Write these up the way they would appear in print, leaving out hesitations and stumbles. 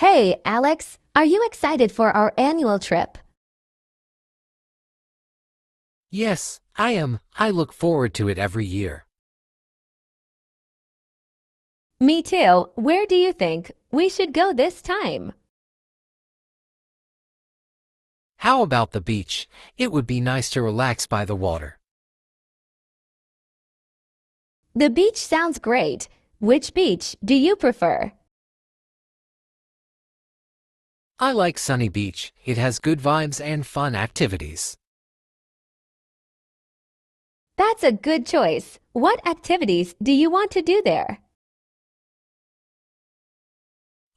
Hey, Alex, are you excited for our annual trip? Yes, I am. I look forward to it every year. Me too. Where do you think we should go this time? How about the beach? It would be nice to relax by the water. The beach sounds great. Which beach do you prefer? I like Sunny Beach. It has good vibes and fun activities. That's a good choice. What activities do you want to do there?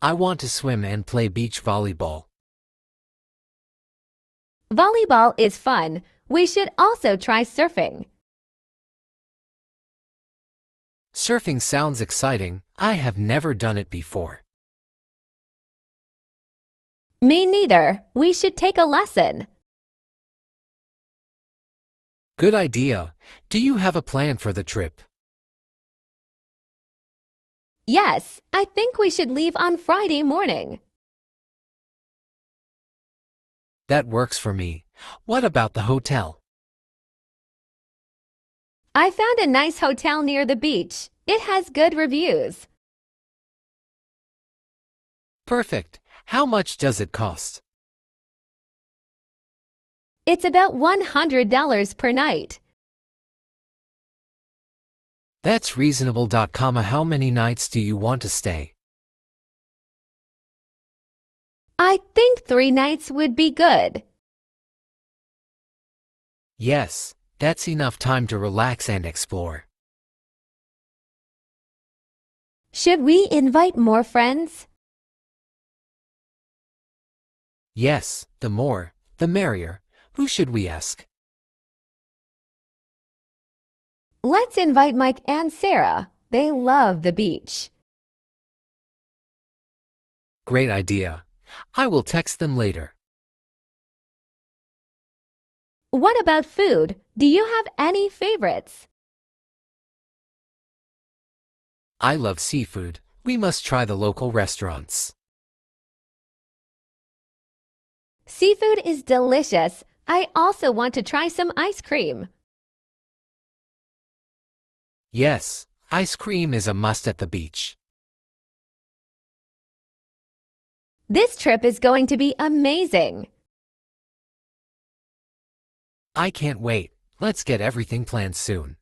I want to swim and play beach volleyball. Volleyball is fun. We should also try surfing. Surfing sounds exciting. I have never done it before. Me neither. We should take a lesson. Good idea. Do you have a plan for the trip? Yes, I think we should leave on Friday morning. That works for me. What about the hotel? I found a nice hotel near the beach. It has good reviews. Perfect. How much does it cost? It's about $100 per night. That's reasonable. How many nights do you want to stay? I think 3 nights would be good. Yes, that's enough time to relax and explore. Should we invite more friends? Yes, the more, the merrier. Who should we ask? Let's invite Mike and Sarah. They love the beach. Great idea. I will text them later. What about food? Do you have any favorites? I love seafood. We must try the local restaurants. Seafood is delicious. I also want to try some ice cream. Yes, ice cream is a must at the beach. This trip is going to be amazing. I can't wait. Let's get everything planned soon.